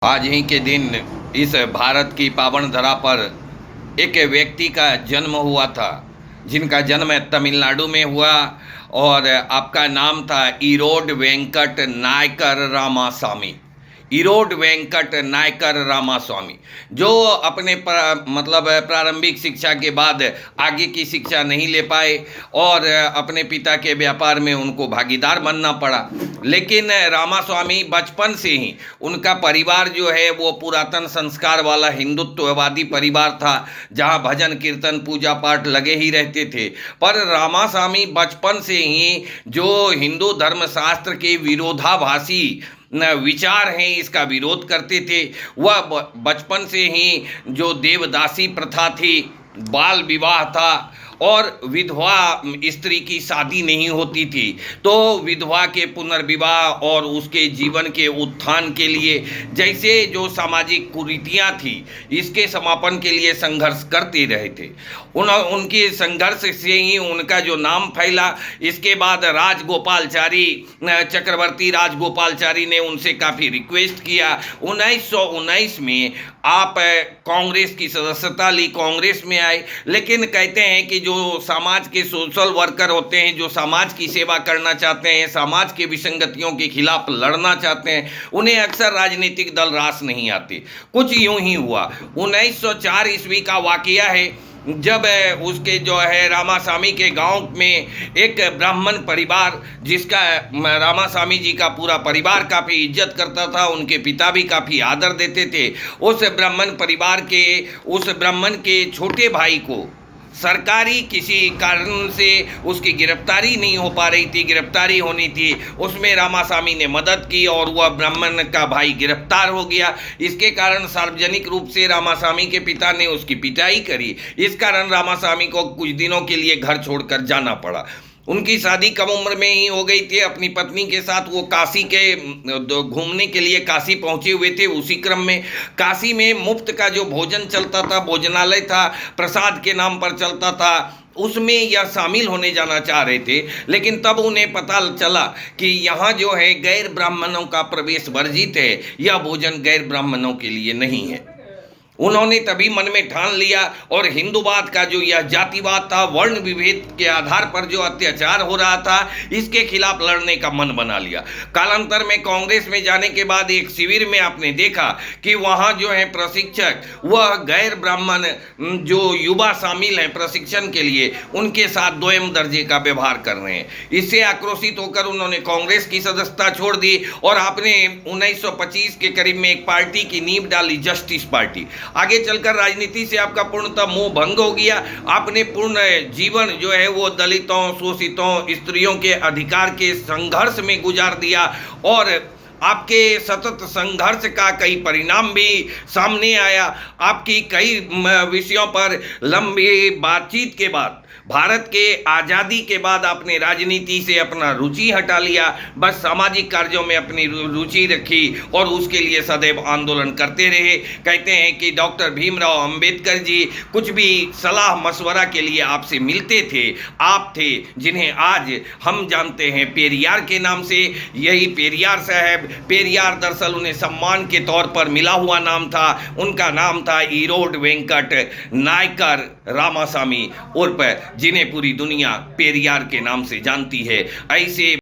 आज ही के दिन इस भारत की पावन धरा पर एक व्यक्ति का जन्म हुआ था, जिनका जन्म तमिलनाडु में हुआ और आपका नाम था इरोड वेंकट नायकर रामास्वामी। इरोड वेंकट नायकर रामास्वामी, जो अपने मतलब प्रारंभिक शिक्षा के बाद आगे की शिक्षा नहीं ले पाए और अपने पिता के व्यापार में उनको भागीदार बनना पड़ा। लेकिन रामास्वामी बचपन से ही, उनका परिवार जो है वो पुरातन संस्कार वाला हिंदुत्ववादी परिवार था, जहाँ भजन कीर्तन पूजा पाठ लगे ही रहते थे। पर रामास्वामी बचपन से ही जो हिंदू धर्मशास्त्र के विरोधाभासी विचार हैं, इसका विरोध करते थे। वह बचपन से ही जो देवदासी प्रथा थी, बाल विवाह था और विधवा स्त्री की शादी नहीं होती थी, तो विधवा के पुनर्विवाह और उसके जीवन के उत्थान के लिए जैसे जो सामाजिक कुरीतियाँ थी, इसके समापन के लिए संघर्ष करते रहे थे। उनके संघर्ष से ही उनका जो नाम फैला। इसके बाद राजगोपालचारी, चक्रवर्ती राजगोपालचारी ने उनसे काफ़ी रिक्वेस्ट किया। 1919 में आप कांग्रेस की सदस्यता ली, कांग्रेस में आए। लेकिन कहते हैं कि जो समाज के सोशल वर्कर होते हैं, जो समाज की सेवा करना चाहते हैं, समाज के विसंगतियों के खिलाफ लड़ना चाहते हैं, उन्हें अक्सर राजनीतिक दल रास नहीं आते। कुछ यूं ही हुआ। 1904 ईस्वी का वाकया है, जब उसके जो है रामास्वामी के गांव में एक ब्राह्मण परिवार, जिसका रामास्वामी जी का पूरा परिवार काफ़ी इज्जत करता था, उनके पिता भी काफ़ी आदर देते थे, उस ब्राह्मण के छोटे भाई को सरकारी किसी कारण से उसकी गिरफ्तारी नहीं हो पा रही थी, गिरफ्तारी होनी थी, उसमें रामास्वामी ने मदद की और वह ब्राह्मण का भाई गिरफ्तार हो गया। इसके कारण सार्वजनिक रूप से रामास्वामी के पिता ने उसकी पिटाई करी। इस कारण रामास्वामी को कुछ दिनों के लिए घर छोड़कर जाना पड़ा। उनकी शादी कम उम्र में ही हो गई थी अपनी पत्नी के साथ। वो काशी के घूमने के लिए काशी पहुंचे हुए थे। उसी क्रम में काशी में मुफ्त का जो भोजन चलता था, भोजनालय था, प्रसाद के नाम पर चलता था, उसमें यह शामिल होने जाना चाह रहे थे। लेकिन तब उन्हें पता चला कि यहाँ जो है गैर ब्राह्मणों का प्रवेश वर्जित है, यह भोजन गैर ब्राह्मणों के लिए नहीं है। उन्होंने तभी मन में ठान लिया और हिंदूवाद का जो यह जातिवाद था, वर्ण विभेद के आधार पर जो अत्याचार हो रहा था, इसके खिलाफ लड़ने का मन बना लिया। कालांतर में कांग्रेस में जाने के बाद एक शिविर में आपने देखा कि वहाँ जो है प्रशिक्षक, वह गैर ब्राह्मण जो युवा शामिल हैं प्रशिक्षण के लिए, उनके साथ दोयम दर्जे का व्यवहार कर रहे हैं। इससे आक्रोशित होकर उन्होंने कांग्रेस की सदस्यता छोड़ दी और आपने 1925 के करीब में एक पार्टी की नींव डाली, जस्टिस पार्टी। आगे चलकर राजनीति से आपका पूर्णतः मोह भंग हो गया। आपने पूर्ण जीवन जो है वो दलितों, शोषितों, स्त्रियों के अधिकार के संघर्ष में गुजार दिया और आपके सतत संघर्ष का कई परिणाम भी सामने आया। आपकी कई विषयों पर लंबी बातचीत के बाद, भारत के आज़ादी के बाद आपने राजनीति से अपना रुचि हटा लिया, बस सामाजिक कार्यों में अपनी रुचि रखी और उसके लिए सदैव आंदोलन करते रहे। कहते हैं कि डॉक्टर भीमराव अंबेडकर जी कुछ भी सलाह मशवरा के लिए आपसे मिलते थे, आप थे जिन्हें आज हम जानते हैं पेरियार के नाम से। यही पेरियार साहब, पेरियार दरअसल उन्हें सम्मान के तौर पर मिला हुआ नाम था। उनका नाम था इरोड वेंकट नायकर रामास्वामी, उर्फ जिन्हें पूरी दुनिया पेरियार के नाम से जानती है। ऐसे